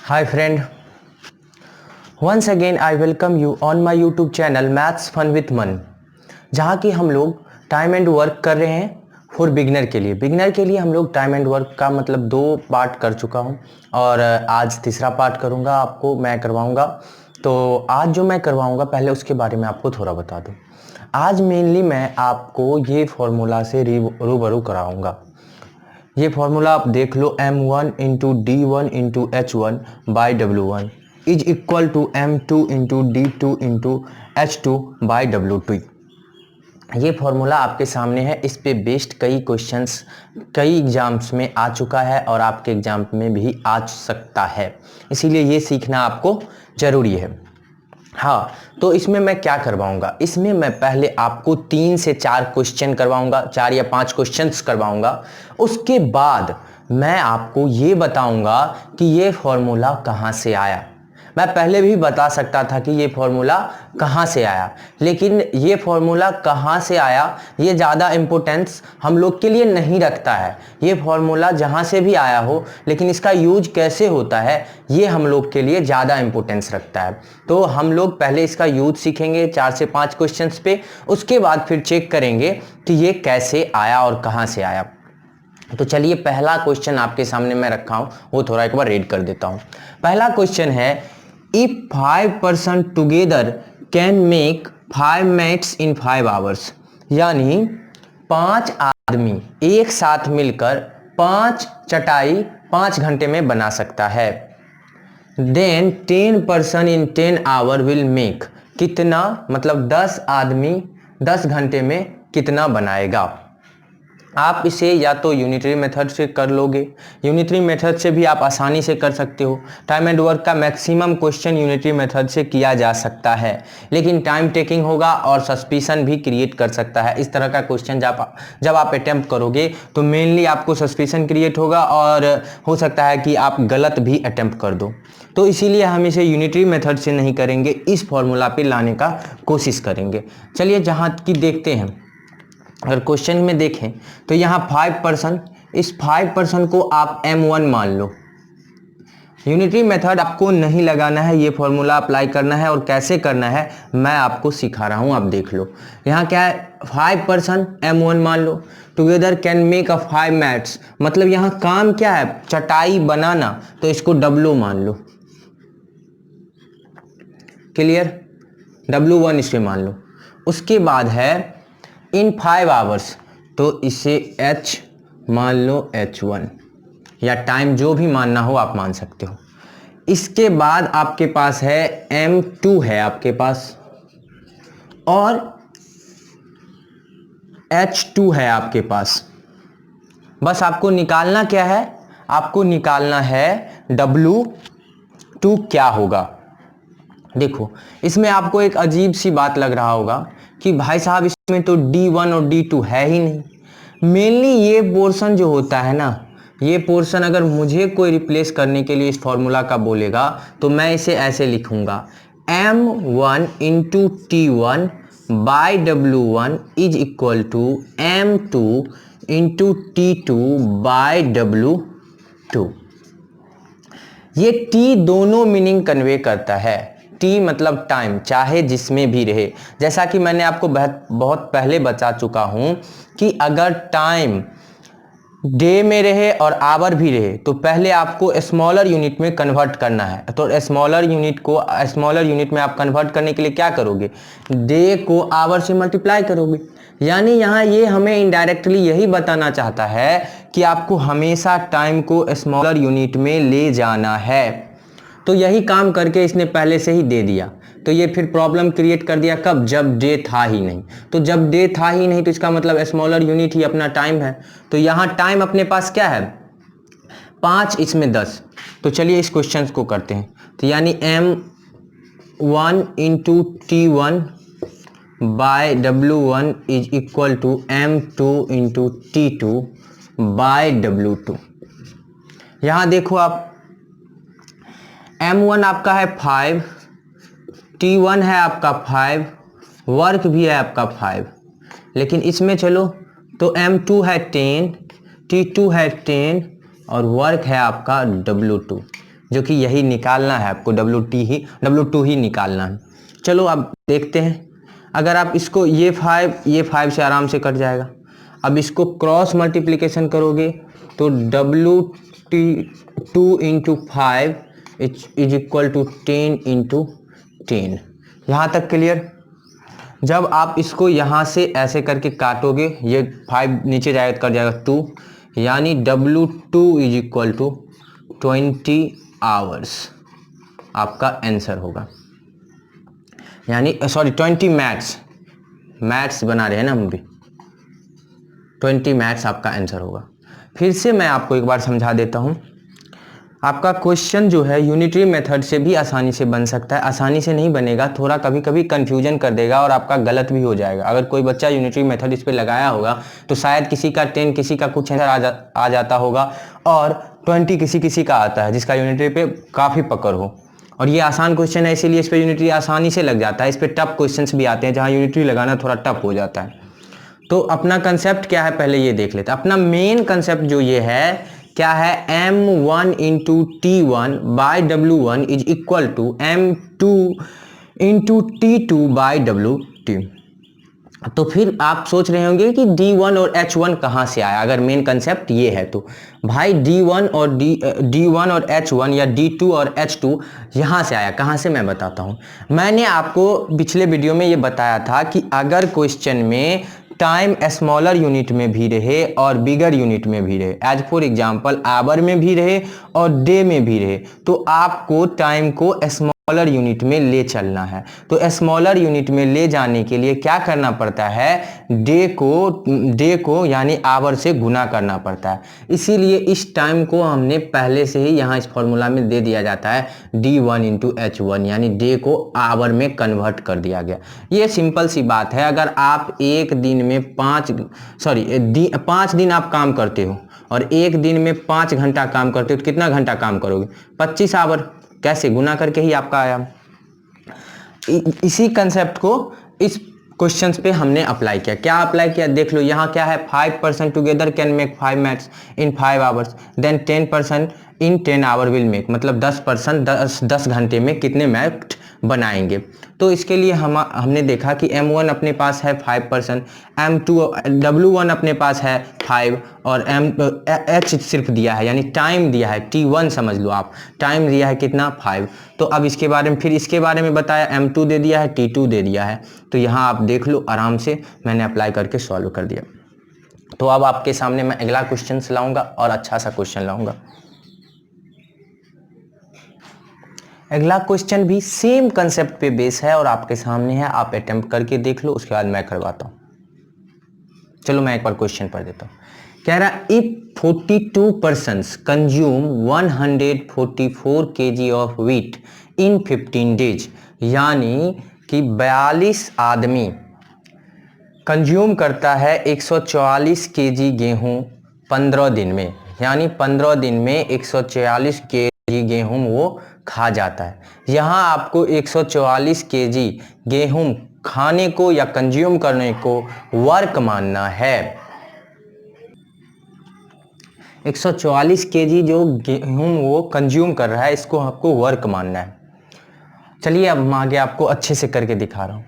Hi friend, once again I welcome you on my YouTube channel Maths Fun with मन, जहाँ की हम लोग टाइम एंड वर्क कर रहे हैं फॉर बिगनर के लिए। बिगनर के लिए हम लोग टाइम एंड वर्क का मतलब 2 पार्ट कर चुका हूँ और आज तीसरा पार्ट करूँगा, आपको मैं करवाऊँगा। तो आज जो मैं करवाऊँगा पहले उसके बारे में आपको थोड़ा बता दूँ। आज मेनली मैं आपको ये फॉर्मूला से रूबरू कराऊँगा। ये फॉर्मूला आप देख लो, m1 into d1 into h1 by w1 is equal to m2 into d2 into h2 by w2। ये फॉर्मूला आपके सामने है। इस पे बेस्ड कई क्वेश्चंस कई एग्जाम्स में आ चुका है और आपके एग्जाम में भी आ सकता है, इसीलिए ये सीखना आपको ज़रूरी है। हाँ, तो इसमें मैं क्या करवाऊंगा, इसमें मैं पहले आपको 3 से 4 क्वेश्चन करवाऊंगा, 4 या 5 क्वेश्चंस करवाऊंगा। उसके बाद मैं आपको ये बताऊंगा कि ये फॉर्मूला कहाँ से आया। मैं पहले भी बता सकता था कि ये फॉर्मूला कहाँ से आया, लेकिन ये फॉर्मूला कहाँ से आया ये ज़्यादा इम्पोर्टेंस हम लोग के लिए नहीं रखता है। ये फॉर्मूला जहाँ से भी आया हो, लेकिन इसका यूज कैसे होता है ये हम लोग के लिए ज़्यादा इम्पोर्टेंस रखता है। तो हम लोग पहले इसका यूज सीखेंगे 4 से 5 क्वेश्चंस पे, उसके बाद फिर चेक करेंगे कि ये कैसे आया और कहाँ से आया। तो चलिए, पहला क्वेश्चन आपके सामने मैं रखा हूँ, वो थोड़ा एक बार रीड कर देता हूँ। पहला क्वेश्चन है, if 5 person together can make 5 mats in 5 hours, यानी 5 आदमी एक साथ मिलकर 5 चटाई 5 घंटे में बना सकता है। Then 10 person in 10 hour will make, कितना मतलब 10 आदमी 10 घंटे में कितना बनाएगा। आप इसे या तो यूनिटरी मेथड से कर लोगे, यूनिटरी मेथड से भी आप आसानी से कर सकते हो। टाइम एंड वर्क का मैक्सिमम क्वेश्चन यूनिटरी मेथड से किया जा सकता है, लेकिन टाइम टेकिंग होगा और सस्पिशन भी क्रिएट कर सकता है। इस तरह का क्वेश्चन जब आप अटेम्प्ट करोगे तो मेनली आपको सस्पिशन क्रिएट होगा और हो सकता है कि आप गलत भी अटेम्प्ट कर दो। तो इसीलिए हम इसे यूनिटरी मेथड से नहीं करेंगे, इस फॉर्मूला पे लाने का कोशिश करेंगे। चलिए, जहाँ की देखते हैं, अगर क्वेश्चन में देखें तो यहाँ 5 पर्सन, इस 5 पर्सन को आप m1 मान लो। यूनिटरी मेथड आपको नहीं लगाना है, ये फॉर्मूला अप्लाई करना है और कैसे करना है मैं आपको सिखा रहा हूँ, आप देख लो। यहाँ क्या है, 5 पर्सन m1 मान लो, together can make a 5 mats, मतलब यहाँ काम क्या है, चटाई बनाना, तो इसको w मान लो। क्लियर, w1 इसे मान लो। उसके बाद है इन 5 आवर्स, तो इसे h मान लो, h1, या टाइम जो भी मानना हो आप मान सकते हो। इसके बाद आपके पास है m2 है आपके पास, और h2 है आपके पास। बस आपको निकालना क्या है, आपको निकालना है w2 क्या होगा। देखो, इसमें आपको एक अजीब सी बात लग रहा होगा कि भाई साहब इसमें तो d1 और d2 है ही नहीं। मेनली ये पोर्शन जो होता है ना, ये पोर्शन अगर मुझे कोई रिप्लेस करने के लिए इस फॉर्मूला का बोलेगा तो मैं इसे ऐसे लिखूंगा, m1 into t1 by w1 is equal to m2 into t2 by w2। ये t दोनों मीनिंग कन्वे करता है। टी मतलब टाइम, चाहे जिसमें भी रहे। जैसा कि मैंने आपको बहुत पहले बता चुका हूं कि अगर टाइम डे में रहे और आवर भी रहे तो पहले आपको स्मॉलर यूनिट में कन्वर्ट करना है। तो स्मॉलर यूनिट में आप कन्वर्ट करने के लिए क्या करोगे, डे को आवर से मल्टीप्लाई करोगे। यानी यहाँ ये हमें इनडायरेक्टली यही बताना चाहता है कि आपको हमेशा टाइम को स्मॉलर यूनिट में ले जाना है। तो यही काम करके इसने पहले से ही दे दिया, तो ये फिर प्रॉब्लम क्रिएट कर दिया कब, जब डे था ही नहीं। तो जब डे था ही नहीं तो इसका मतलब स्मॉलर यूनिट ही अपना टाइम है। तो यहाँ टाइम अपने पास क्या है, 5, इसमें 10। तो चलिए इस क्वेश्चन को करते हैं। तो यानी m1 into t1 by w1 is equal to m2 into t2 by w2। यहाँ देखो आप, m1 आपका है 5, t1 है आपका 5, वर्क भी है आपका 5, लेकिन इसमें चलो तो m2 है 10, t2 है 10 और वर्क है आपका w2। जो कि यही निकालना है आपको, W2 ही निकालना है। चलो अब देखते हैं, अगर आप इसको ये 5 से आराम से कट जाएगा। अब इसको क्रॉस मल्टीप्लिकेशन करोगे तो W2 into 5 is equal to 10 into 10। यहाँ तक क्लियर। जब आप इसको यहाँ से ऐसे करके काटोगे, ये 5 नीचे जाएगा तो कट जाएगा 2, यानी W2 is equal to 20 hours आपका आंसर होगा। यानी सॉरी 20 मैथ्स बना रहे हैं ना हम भी, 20 मैथ्स आपका आंसर होगा। फिर से मैं आपको एक बार समझा देता हूँ। आपका क्वेश्चन जो है यूनिटरी मेथड से भी आसानी से बन सकता है, आसानी से नहीं बनेगा, थोड़ा कभी कभी कन्फ्यूजन कर देगा और आपका गलत भी हो जाएगा। अगर कोई बच्चा यूनिटरी मेथड इस पर लगाया होगा तो शायद किसी का 10 किसी का कुछ आंसर आ जाता होगा और 20 किसी का आता है जिसका यूनिटरी पे काफ़ी पकड़ हो। और ये आसान क्वेश्चन है इसीलिए इस पर यूनिटरी आसानी से लग जाता है। इस पर टफ क्वेश्चन भी आते हैं जहाँ यूनिटरी लगाना थोड़ा टफ हो जाता है। तो अपना कंसेप्ट क्या है पहले ये देख लेते हैं। अपना मेन कंसेप्ट जो ये है क्या है, M1 into T1 by W1 is equal to M2 into T2 by W2। तो फिर आप सोच रहे होंगे कि D1 और H1 कहाँ से आया। अगर मेन कंसेप्ट ये है तो भाई D1 और H1 या D2 और H2 यहाँ से आया। कहाँ से मैं बताता हूँ। मैंने आपको पिछले वीडियो में ये बताया था कि अगर क्वेश्चन में टाइम स्मॉलर यूनिट में भी रहे और बिगर यूनिट में भी रहे, एज फॉर एग्जांपल आवर में भी रहे और डे में भी रहे, तो आपको टाइम को स्मॉलर यूनिट में ले चलना है। तो स्मॉलर यूनिट में ले जाने के लिए क्या करना पड़ता है, डे को यानी आवर से गुना करना पड़ता है। इसीलिए इस टाइम को हमने पहले से ही यहाँ इस फॉर्मूला में दे दिया जाता है D1 इंटू H1, यानी डे को आवर में कन्वर्ट कर दिया गया। ये सिंपल सी बात है। अगर आप एक दिन में 5 दिन आप काम करते हो और एक दिन में 5 घंटा काम करते हो तो कितना घंटा काम करोगे, 25 आवर। कैसे, गुना करके ही आपका आया। इसी कंसेप्ट को इस क्वेश्चंस पे हमने अप्लाई किया। क्या अप्लाई किया देख लो। यहाँ क्या है, 5% together can make 5 mats in 5 hours, then 10% in 10 hour will make, मतलब 10% 10 घंटे में कितने मैथ बनाएंगे। तो इसके लिए हमने देखा कि M1 अपने पास है 5%, W1 अपने पास है 5 और H सिर्फ दिया है, यानी टाइम दिया है, T1 समझ लो आप, टाइम दिया है कितना 5। तो अब इसके बारे में फिर इसके बारे में बताया, M2 दे दिया है, T2 दे दिया है। तो यहाँ आप देख लो आराम से, मैंने अप्लाई करके सॉल्व कर दिया। तो अब आपके सामने मैं अगला क्वेश्चन लाऊंगा और अच्छा सा क्वेश्चन लाऊंगा। अगला क्वेश्चन भी सेम कंसेप्ट पे बेस है और आपके सामने है, आप अटेम्प्ट करके देख लो, उसके बाद मैं करवाता हूँ। चलो मैं एक बार क्वेश्चन पढ़ देता हूँ। कह रहा if 42 persons consume 144 kg of wheat in 15 days, यानी कि 42 आदमी कंज्यूम करता है 144 kg गेहूँ 15 दिन में, यानी 15 दिन में 144 kg गेहूँ वो खा जाता है। यहाँ आपको 144 kg गेहूँ खाने को या कंज्यूम करने को वर्क मानना है। 144 kg जो गेहूँ वो कंज्यूम कर रहा है, इसको आपको वर्क मानना है। चलिए अब मैं आगे आपको अच्छे से करके दिखा रहा हूँ।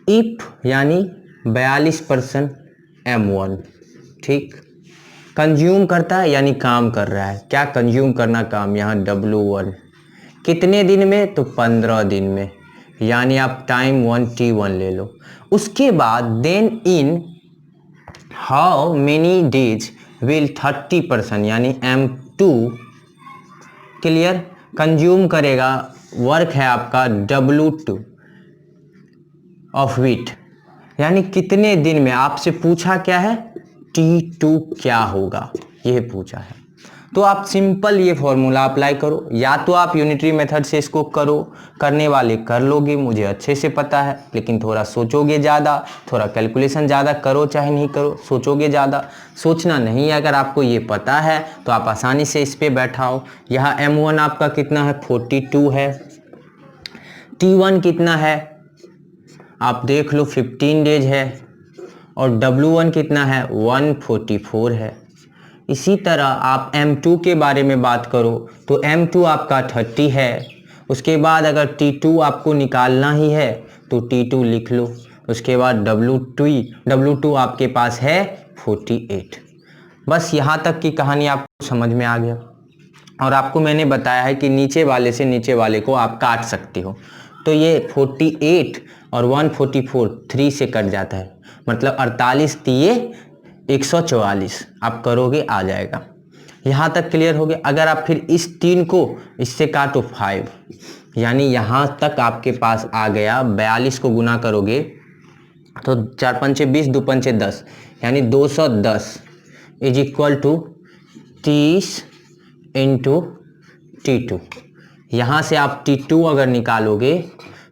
इफ यानी 42% M1, ठीक, कंज्यूम करता है यानी काम कर रहा है। क्या कंज्यूम करना काम, यहाँ W1 कितने दिन में, तो 15 दिन में, यानी आप टाइम 1 T1 ले लो। उसके बाद then in how many days will 30% यानी M2 क्लियर कंज्यूम करेगा, वर्क है आपका W2 ऑफ व्हीट, यानी कितने दिन में। आपसे पूछा क्या है, T2 क्या होगा, यह पूछा है। तो आप सिंपल ये फॉर्मूला अप्लाई करो, या तो आप यूनिटरी मेथड से इसको करो, करने वाले कर लोगे, मुझे अच्छे से पता है, लेकिन थोड़ा सोचोगे ज़्यादा, थोड़ा कैलकुलेशन ज़्यादा करो चाहे नहीं करो, सोचोगे ज़्यादा। सोचना नहीं है, अगर आपको ये पता है तो आप आसानी से इस पर बैठाओ। यहाँ M1 आपका कितना है, 42 है, T1 कितना है आप देख लो 15 डेज है, और W1 कितना है 144 है। इसी तरह आप M2 के बारे में बात करो तो M2 आपका 30 है। उसके बाद अगर T2 आपको निकालना ही है तो T2 लिख लो। उसके बाद W2 आपके पास है 48। बस यहाँ तक की कहानी आपको समझ में आ गया। और आपको मैंने बताया है कि नीचे वाले से नीचे वाले को आप काट सकते हो। तो ये 48 और 144 3 से कट जाता है, मतलब 48 दिए 144 आप करोगे आ जाएगा। यहाँ तक क्लियर हो गया। अगर आप फिर इस 3 को इससे काटो 5, यानी यहाँ तक आपके पास आ गया। 42 को गुना करोगे तो 4 पंचे 20, 2 पंचे 10, यानी 210 is equal to 30 into T2। यहाँ से आप T2 अगर निकालोगे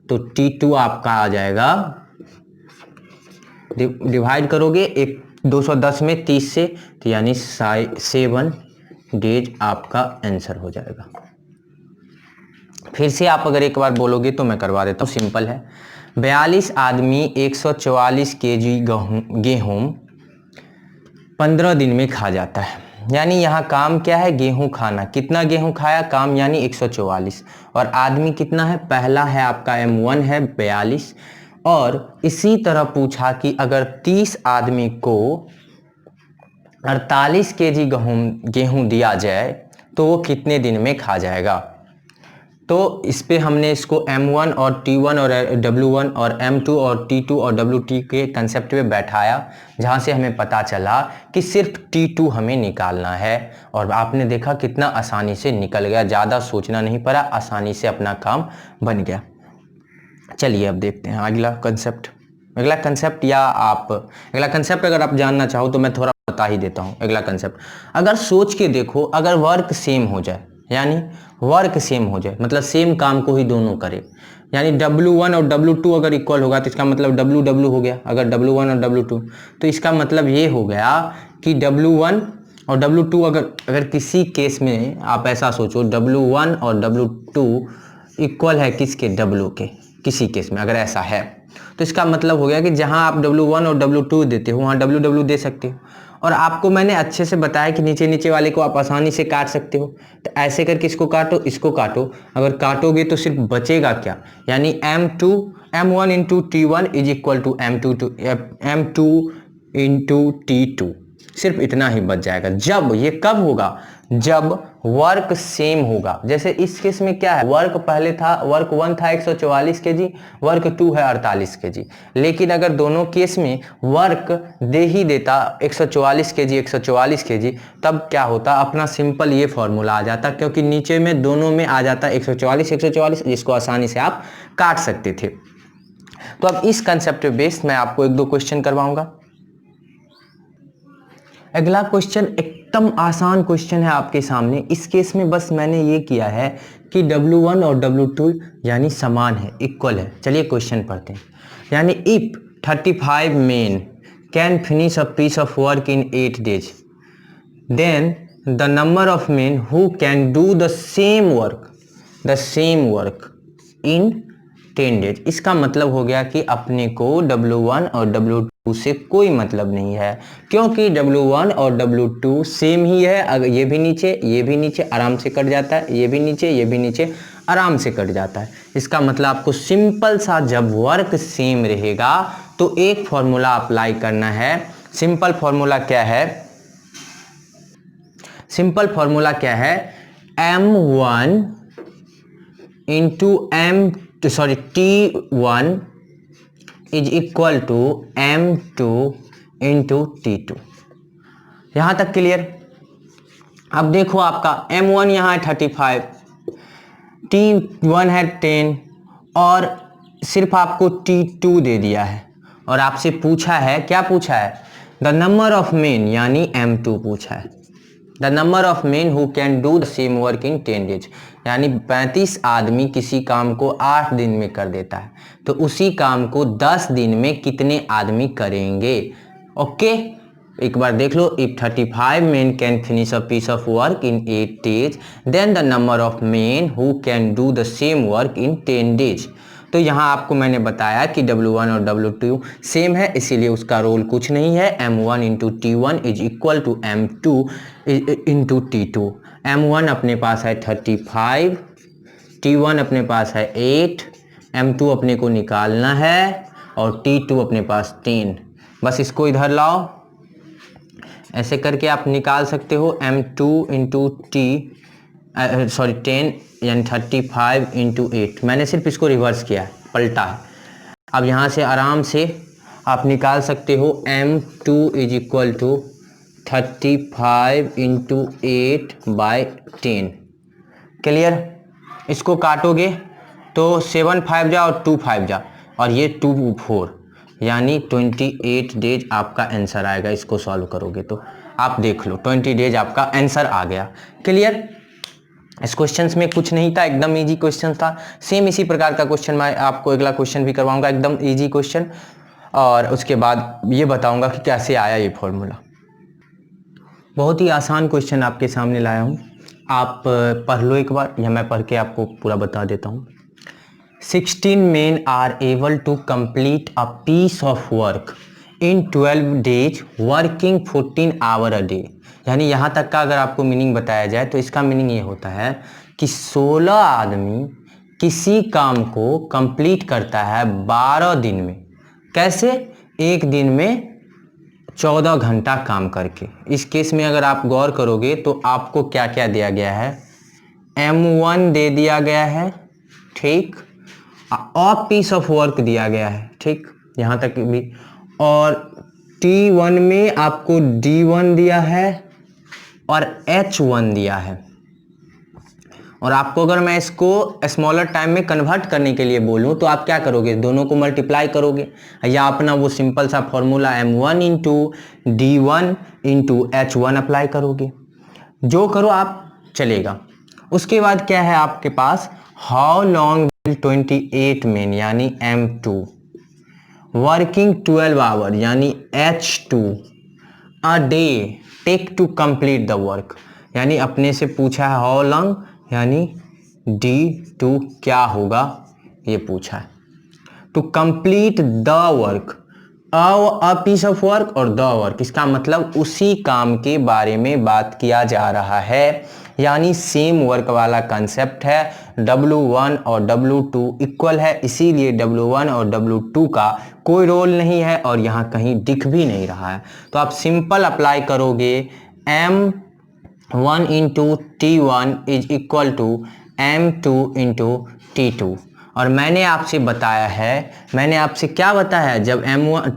तो T2 आपका आ जाएगा, डिवाइड करोगे 210 में 30 से, तो यानी 7 डेज आपका आंसर हो जाएगा। फिर से आप अगर एक बार बोलोगे तो मैं करवा देता हूँ, सिंपल है। 42 आदमी 144 केजी गेहूँ 15 दिन में खा जाता है। यानी यहाँ काम क्या है, गेहूं खाना। कितना गेहूं खाया, काम यानी 144, और आदमी कितना है, पहला है आपका M1 है 42। और इसी तरह पूछा कि अगर 30 आदमी को 48 केजी गेहूं दिया जाए तो वो कितने दिन में खा जाएगा। तो इस पे हमने इसको M1 और T1 और W1 और M2 और T2 और WT के कंसेप्ट पे बैठाया, जहाँ से हमें पता चला कि सिर्फ T2 हमें निकालना है। और आपने देखा कितना आसानी से निकल गया, ज़्यादा सोचना नहीं पड़ा, आसानी से अपना काम बन गया। चलिए अब देखते हैं अगला कंसेप्ट। अगला कंसेप्ट अगर आप जानना चाहो तो मैं थोड़ा बता ही देता हूँ। अगला कंसेप्ट अगर सोच के देखो, अगर वर्क सेम हो जाए, यानी वर्क सेम हो जाए मतलब सेम काम को ही दोनों करे, यानी W1 और W2 अगर इक्वल होगा तो इसका मतलब WW हो गया। अगर W1 और W2 तो इसका मतलब ये हो गया कि W1 और W2 अगर किसी केस में आप ऐसा सोचो, W1 और W2 इक्वल है किसके, W के, किसी केस में अगर ऐसा है तो इसका मतलब हो गया कि जहां आप W1 और W2 देते हो वहां WW दे सकते हो। और आपको मैंने अच्छे से बताया कि नीचे नीचे वाले को आप आसानी से काट सकते हो। तो ऐसे करके इसको काटो, इसको काटो, अगर काटोगे तो सिर्फ बचेगा क्या, यानी M1 into T1 is equal to M2 into T2, सिर्फ इतना ही बच जाएगा। जब ये कब होगा, जब वर्क सेम होगा। जैसे इस केस में क्या है, वर्क पहले था, वर्क 1 था 144 केजी, वर्क 2 है 48 केजी। लेकिन अगर दोनों केस में वर्क दे ही देता 144 केजी, तब क्या होता, अपना सिंपल ये फॉर्मूला आ जाता, क्योंकि नीचे में दोनों में आ जाता 144, जिसको आसानी से आप काट सकते थे। तो अब इस कंसेप्ट पे बेस्ड मैं आपको 1-2 क्वेश्चन करवाऊंगा। अगला क्वेश्चन एकदम आसान क्वेश्चन है आपके सामने। इस केस में बस मैंने ये किया है कि W1 और W2 यानी समान है, इक्वल है। चलिए क्वेश्चन पढ़ते हैं। यानी if 35 men can finish a piece of work in 8 days, then the number of men who can do the same work in 10 days। इसका मतलब हो गया कि अपने को W1 और W2 से कोई मतलब नहीं है, क्योंकि W1 और W2 सेम ही है। अगर ये भी नीचे आराम से कट जाता है, ये भी नीचे आराम से कट जाता है। इसका मतलब आपको सिंपल सा, जब वर्क सेम रहेगा तो एक फॉर्मूला अप्लाई करना है। सिंपल फॉर्मूला क्या है, M1 into T1 is equal to M2 into T2। यहां तक क्लियर। अब देखो आपका M1 यहाँ है 35, T1 है 10 और सिर्फ आपको T2 दे दिया है। और आपसे पूछा है, क्या पूछा है, द नंबर ऑफ मेन, यानी M2 पूछा है। The number of men who can do the same work in 10 days, यानी 35 आदमी किसी काम को 8 दिन में कर देता है, तो उसी काम को 10 दिन में कितने आदमी करेंगे। ओके, एक बार देख लो। If 35 men can finish a piece of work in 8 days, then the number of men who can do the same work in 10 days। तो यहाँ आपको मैंने बताया कि W1 और W2 सेम है, इसीलिए उसका रोल कुछ नहीं है। M1 into T1 is equal to M2 into T2। M1 अपने पास है 35, T1 अपने पास है 8, M2 अपने को निकालना है और T2 अपने पास 3। बस इसको इधर लाओ, ऐसे करके आप निकाल सकते हो M2 इंटू सॉरी 10 यानी 35 इंटू 8। मैंने सिर्फ इसको रिवर्स किया है, पलटा है। अब यहाँ से आराम से आप निकाल सकते हो M2 is equal to 35 into 8/10। Clear? इसको काटोगे तो 7 5 जा और 2 5 जा और ये 2 4 यानी 28 डेज आपका आंसर आएगा। इसको सॉल्व करोगे तो आप देख लो 20 डेज आपका आंसर आ गया। क्लियर? इस क्वेश्चंस में कुछ नहीं था, एकदम इजी क्वेश्चन था। सेम इसी प्रकार का क्वेश्चन मैं आपको अगला क्वेश्चन भी करवाऊंगा, एकदम इजी क्वेश्चन, और उसके बाद ये बताऊंगा कि कैसे आया ये फॉर्मूला। बहुत ही आसान क्वेश्चन आपके सामने लाया हूँ, आप पढ़ लो एक बार, या मैं पढ़ के आपको पूरा बता देता हूँ। 16 men are able to complete a piece of work in 12 days working 14 hour a day। यानी यहाँ तक का अगर आपको मीनिंग बताया जाए तो इसका मीनिंग ये होता है कि 16 आदमी किसी काम को कंप्लीट करता है 12 दिन में। कैसे? एक दिन में 14 घंटा काम करके। इस केस में अगर आप गौर करोगे तो आपको क्या क्या दिया गया है, M1 दे दिया गया है, ठीक, अ पीस ऑफ वर्क दिया गया है, ठीक, यहाँ तक भी, और T1 में आपको D1 दिया है और H1 दिया है। और आपको अगर मैं इसको स्मॉलर टाइम में कन्वर्ट करने के लिए बोलूँ तो आप क्या करोगे, दोनों को मल्टीप्लाई करोगे या अपना वो सिंपल सा formula M1 into D1 into H1 apply करोगे। जो करो आप, चलेगा। उसके बाद क्या है आपके पास, हाउ लॉन्ग विल 28 men यानी M2 वर्किंग 12 आवर यानी H2 a day take to complete the work. यानी अपने से पूछा है हाउ लॉन्ग यानी D2 क्या होगा ये पूछा है। To complete the work, a piece of work और द वर्क, इसका मतलब उसी काम के बारे में बात किया जा रहा है, यानी सेम वर्क वाला कंसेप्ट है। W1 और W2 इक्वल है, इसीलिए W1 और W2 का कोई रोल नहीं है और यहाँ कहीं दिख भी नहीं रहा है। तो आप सिंपल अप्लाई करोगे M1 into T1 is equal to M2 into T2। और मैंने आपसे बताया है, मैंने आपसे क्या बताया है, जब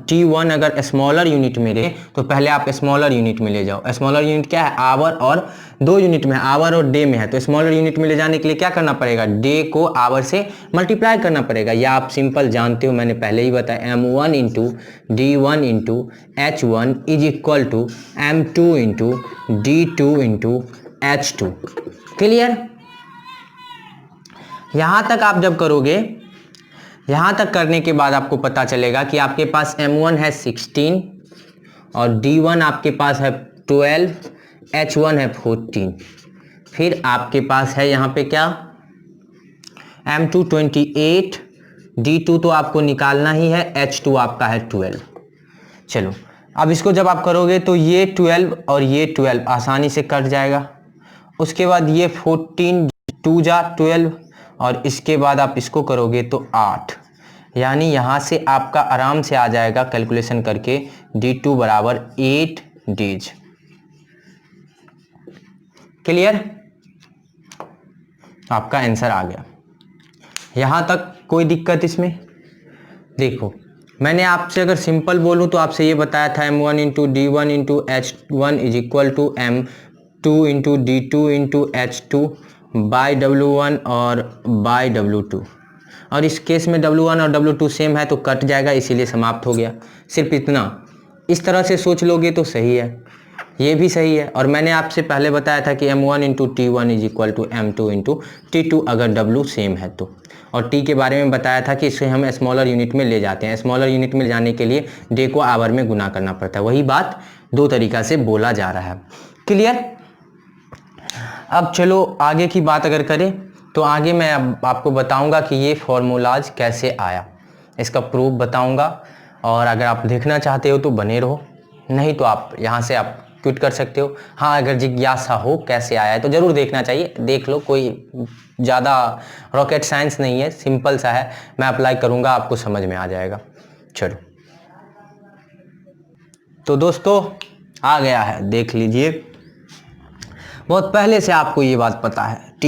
T1 अगर स्मॉलर यूनिट में रहे तो पहले आप स्मॉलर यूनिट में ले जाओ। स्मॉलर यूनिट क्या है, आवर, और 2 यूनिट में, आवर और डे में है। तो स्मॉलर यूनिट में ले जाने के लिए क्या करना पड़ेगा, डे को आवर से मल्टीप्लाई करना पड़ेगा, या आप सिंपल जानते हो, मैंने पहले ही बताया M1 into D1 into H1 is equal to M2 into D2 into H2। Clear? यहाँ तक आप जब करोगे, यहाँ तक करने के बाद आपको पता चलेगा कि आपके पास M1 है 16 और D1 आपके पास है 12, H1 है 14। फिर आपके पास है यहाँ पे क्या, M2 28, D2 तो आपको निकालना ही है, H2 आपका है 12। चलो अब इसको जब आप करोगे तो ये 12 और ये 12 आसानी से कट जाएगा। उसके बाद ये 14, 2 जा 12, और इसके बाद आप इसको करोगे तो 8, यानी यहाँ से आपका आराम से आ जाएगा कैलकुलेशन करके D2 बराबर 8 डेज। क्लियर? आपका आंसर आ गया। यहाँ तक कोई दिक्कत इसमें? देखो मैंने आपसे अगर सिंपल बोलूँ तो आपसे ये बताया था M1 into D1 into H1 is equal to M2 into D2 into H2 by W1 और बाई W2। और इस केस में W1 और W2 सेम है तो कट जाएगा, इसीलिए समाप्त हो गया। सिर्फ इतना, इस तरह से सोच लोगे तो सही है, ये भी सही है। और मैंने आपसे पहले बताया था कि M1 into T1 is equal to M2 into T2 अगर W सेम है तो। और T के बारे में बताया था कि इसे हम स्मॉलर यूनिट में ले जाते हैं। स्मॉलर यूनिट में जाने के लिए डे को आवर में गुना करना पड़ता है। वही बात 2 तरीका से बोला जा रहा है। क्लियर? अब चलो आगे की बात अगर करें तो आगे मैं अब आपको बताऊंगा कि ये फॉर्मूलाज कैसे आया, इसका प्रूफ बताऊंगा। और अगर आप देखना चाहते हो तो बने रहो, नहीं तो आप यहाँ से आप क्विट कर सकते हो। हाँ, अगर जिज्ञासा हो कैसे आया है तो ज़रूर देखना चाहिए, देख लो, कोई ज़्यादा रॉकेट साइंस नहीं है, सिंपल सा है। मैं अप्लाई करूँगा, आपको समझ में आ जाएगा। चलो, तो दोस्तों आ गया है, देख लीजिए। बहुत पहले से आपको ये बात पता है, T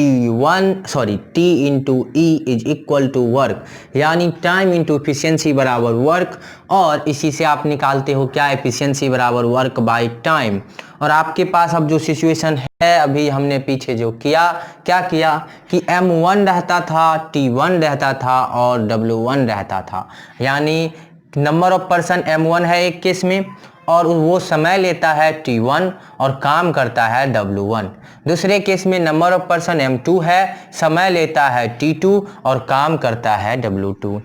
into E is equal to work, यानी टाइम इंटू एफिशिएंसी बराबर वर्क। और इसी से आप निकालते हो क्या, एफिशिएंसी बराबर वर्क बाय टाइम। और आपके पास अब जो सिचुएशन है, अभी हमने पीछे जो किया, क्या किया कि M1 रहता था, T1 रहता था और W1 रहता था। यानी नंबर ऑफ पर्सन M1 है एक केस में, और वो समय लेता है T1 और काम करता है W1। दूसरे केस में नंबर ऑफ पर्सन M2 है, समय लेता है T2 और काम करता है W2।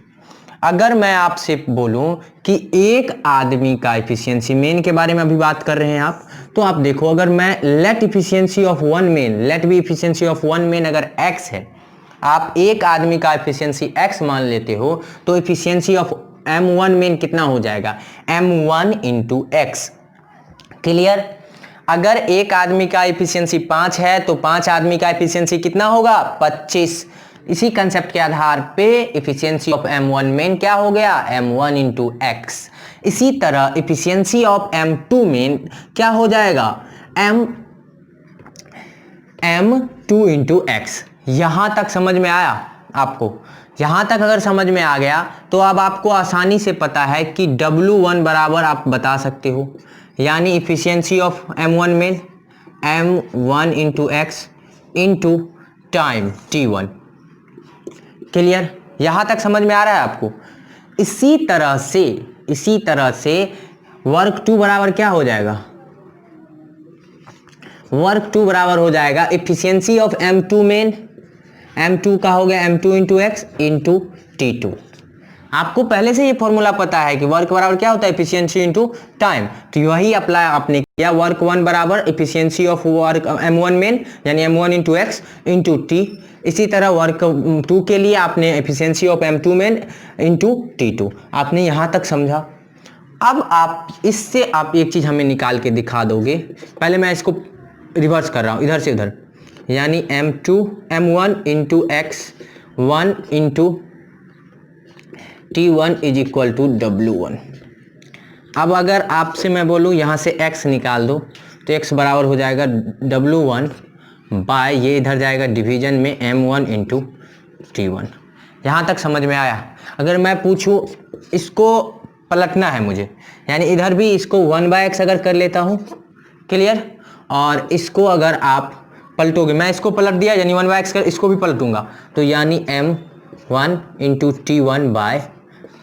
अगर मैं आपसे बोलूं कि एक आदमी का एफिशिएंसी, मेन के बारे में अभी बात कर रहे हैं आप, तो आप देखो, अगर मैं let efficiency of one man, let be efficiency of one man अगर x है, आप एक आदमी का एफिशिएंसी x मान लेते हो, तो एफिशिएंसी ऑफ M1 मेन कितना हो जाएगा, M1 इंटू एक्स। क्लियर। अगर एक आदमी का एफिशिएंसी 5 है तो 5 आदमी का एफिशिएंसी कितना होगा, 25। इसी कंसेप्ट के आधार पे एफिशिएंसी ऑफ M1 मेन क्या हो गया, M1 इंटू एक्स। इसी तरह एफिशिएंसी ऑफ M2 मेन क्या हो जाएगा, M2 इंटू एक्स। यहां तक समझ में आया आपको? यहां तक अगर समझ में आ गया तो अब आपको आसानी से पता है कि W1 बराबर आप बता सकते हो, यानी इफिशियंसी ऑफ M1 में M1 into x into time T1। Clear. यहां तक समझ में आ रहा है आपको? इसी तरह से वर्क 2 बराबर क्या हो जाएगा, वर्क 2 बराबर हो जाएगा efficiency of M2 main, M2 का हो गया M2 into x into T2। आपको पहले से ये फॉर्मूला पता है कि वर्क बराबर क्या होता है, एफिशिएंसी इनटू टाइम। तो वही अप्लाई आपने किया, वर्क 1 बराबर efficiency of work M1 main, यानी M1 into x into T। इसी तरह वर्क 2 के लिए आपने efficiency of M2 main into T2। आपने यहाँ तक समझा? अब आप इससे आप एक चीज़ हमें निकाल के दिखा दोगे। पहले मैं इसको रिवर्स कर रहा हूँ, इधर से उधर, यानी M1 into X 1 into T1 is equal to W1। अब अगर आपसे मैं बोलूँ यहाँ से x निकाल दो, तो x बराबर हो जाएगा W1 बाय, ये इधर जाएगा डिवीजन में M1 इंटू T1। यहाँ तक समझ में आया? अगर मैं पूछूँ, इसको पलटना है मुझे, यानी इधर भी इसको 1/x अगर कर लेता हूँ, क्लियर, और इसको अगर आप पलटोगे, मैं इसको पलट दिया यानी 1/x कर, इसको भी पलटूंगा, तो यानी M1 into T1 by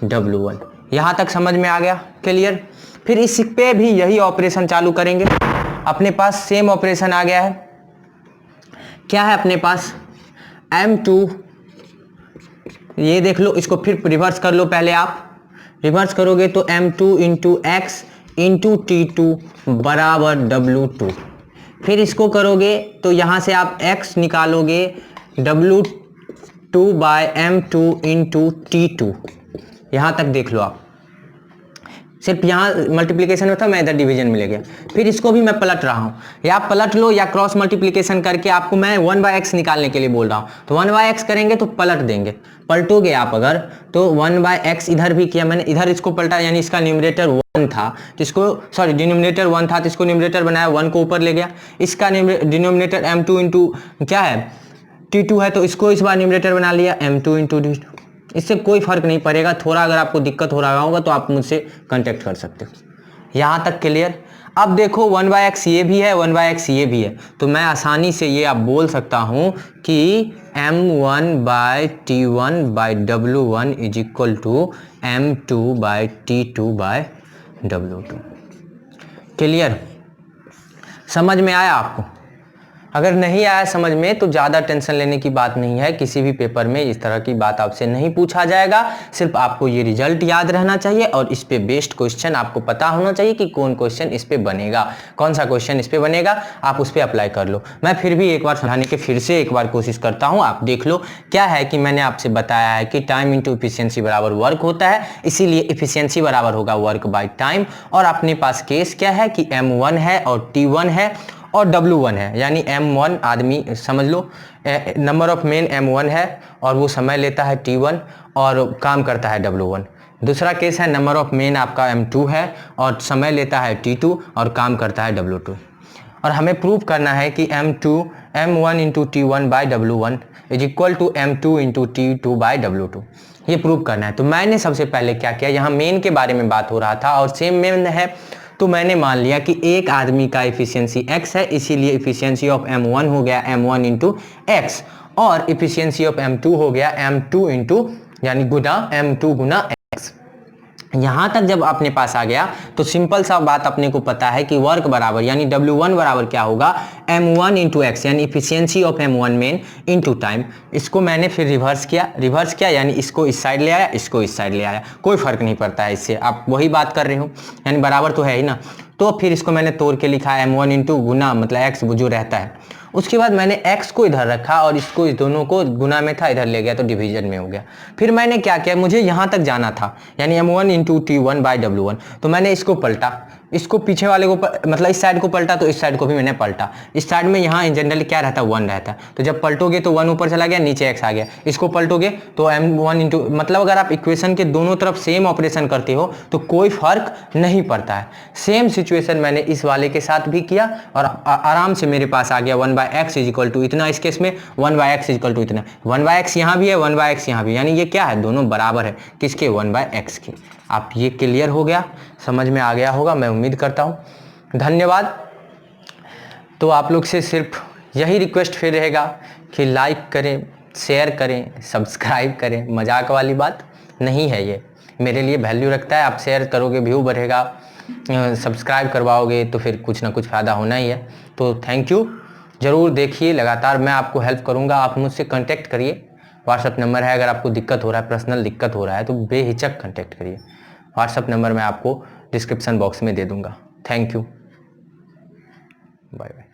W1। यहाँ तक समझ में आ गया? क्लियर। फिर इस पे भी यही ऑपरेशन चालू करेंगे। अपने पास सेम ऑपरेशन आ गया है, क्या है अपने पास, M2, ये देख लो, इसको फिर रिवर्स कर लो। पहले आप रिवर्स करोगे तो M2 into x into T2 बराबर W2। फिर इसको करोगे तो यहाँ से आप x निकालोगे, W2 bye M2 into T2। यहाँ तक देख लो आप, सिर्फ यहाँ मल्टीप्लिकेशन में था, मैं इधर डिवीजन में ले गया। फिर इसको भी मैं पलट रहा हूँ, या पलट लो या क्रॉस मल्टीप्लिकेशन करके, आपको मैं 1/x निकालने के लिए बोल रहा हूँ। तो 1/x करेंगे तो पलट देंगे, पलटोगे आप अगर तो 1/x इधर भी किया मैंने, इधर इसको पलटा, यानी इसका न्यूमरेटर 1 था तो इसको, सॉरी डिनोमिनेटर 1 था तो इसको न्यूमरेटर बनाया, 1 को ऊपर ले गया। इसका डिनोमिनेटर M2 इंटू क्या है, T2 है, तो इसको इस बार न्यूमरेटर बना लिया M2 इंटू T2। इससे कोई फर्क नहीं पड़ेगा, थोड़ा अगर आपको दिक्कत हो रहा होगा तो आप मुझसे कांटेक्ट कर सकते हो। यहाँ तक क्लियर। अब देखो 1/x ये भी है, 1/x ये भी है, तो मैं आसानी से ये आप बोल सकता हूँ कि M1 by T1 by W1 is equal to M2 by T2 by W2। Clear, समझ में आया आपको? अगर नहीं आया समझ में तो ज़्यादा टेंशन लेने की बात नहीं है, किसी भी पेपर में इस तरह की बात आपसे नहीं पूछा जाएगा। सिर्फ आपको ये रिजल्ट याद रहना चाहिए और इस पे बेस्ड क्वेश्चन आपको पता होना चाहिए कि कौन क्वेश्चन इस पे बनेगा, कौन सा क्वेश्चन इस पे बनेगा, आप उस पर अप्लाई कर लो। मैं फिर भी एक बार समझाने की फिर से एक बार कोशिश करता हूँ, आप देख लो। क्या है कि मैंने आपसे बताया है कि टाइम इंटू इफिशियंसी बराबर वर्क होता है, इसीलिए इफिशियंसी बराबर होगा वर्क बाय टाइम। और अपने पास केस क्या है कि M1 है और T1 है और W1 है, यानी M1 आदमी समझ लो, नंबर ऑफ मेन M1 है और वो समय लेता है T1 और काम करता है W1। दूसरा केस है नंबर ऑफ मेन आपका M2 है और समय लेता है T2 और काम करता है W2। और हमें प्रूव करना है कि M1 into T1 by W1 is equal to M2 into T2 by W2, ये प्रूव करना है। तो मैंने सबसे पहले क्या किया, यहाँ मेन के बारे में बात हो रहा था और सेम मेन है, तो मैंने मान लिया कि एक आदमी का इफिशियंसी x है, इसीलिए इफिशियंसी ऑफ M1 हो गया M1 इंटू x और इफिशियंसी ऑफ M2 हो गया M2 इंटू यानी गुना M2 गुना x। यहाँ तक जब अपने पास आ गया तो सिंपल सा बात अपने को पता है कि वर्क बराबर यानी W1 बराबर क्या होगा, M1 इंटू एक्स यानी efficiency of M1 main into time. इसको मैंने फिर रिवर्स किया यानी इसको इस साइड ले आया, इसको इस साइड ले आया, कोई फर्क नहीं पड़ता है इससे, आप वही बात कर रहे हो, यानी बराबर तो है ही ना। तो फिर इसको मैंने तोड़ के लिखा M1 इंटू गुना मतलब एक्स जो रहता है। उसके बाद मैंने x को इधर रखा और इसको, इस दोनों को गुना में था, इधर ले गया तो डिवीजन में हो गया। फिर मैंने क्या किया, मुझे यहाँ तक जाना था यानी M1 into T1 by W1, तो मैंने इसको पलटा, इसको पीछे वाले को मतलब इस साइड को पलटा तो इस साइड को भी मैंने पलटा। इस साइड में यहाँ जनरली क्या रहता है, 1 रहता है, तो जब पलटोगे तो 1 ऊपर चला गया, नीचे x आ गया। इसको पलटोगे तो M1 इंटू मतलब अगर आप इक्वेशन के दोनों तरफ सेम ऑपरेशन करते हो तो कोई फर्क नहीं पड़ता है। सेम सिचुएशन मैंने इस वाले के साथ भी किया और आराम से मेरे पास आ गया 1/x इज इक्वल टू इतना, इस केस में 1/x इज इक्वल टू इतना, 1/x यहाँ भी है 1/x यहाँ भी, यानी ये क्या है, दोनों बराबर है किसके, 1/x के। आप ये क्लियर हो गया, समझ में आ गया होगा, मैं उम्मीद करता हूँ। धन्यवाद। तो आप लोग से सिर्फ यही रिक्वेस्ट फिर रहेगा कि लाइक करें, शेयर करें, सब्सक्राइब करें। मजाक वाली बात नहीं है, ये मेरे लिए वैल्यू रखता है। आप शेयर करोगे व्यू बढ़ेगा, सब्सक्राइब करवाओगे तो फिर कुछ ना कुछ फ़ायदा होना ही है। तो थैंक यू, ज़रूर देखिए, लगातार मैं आपको हेल्प करूँगा। आप मुझसे कांटेक्ट करिए, व्हाट्सअप नंबर है, अगर आपको दिक्कत हो रहा है, पर्सनल दिक्कत हो रहा है तो बेहिचक कांटेक्ट करिए। व्हाट्सअप नंबर मैं आपको डिस्क्रिप्शन बॉक्स में दे दूँगा। Thank you, bye bye.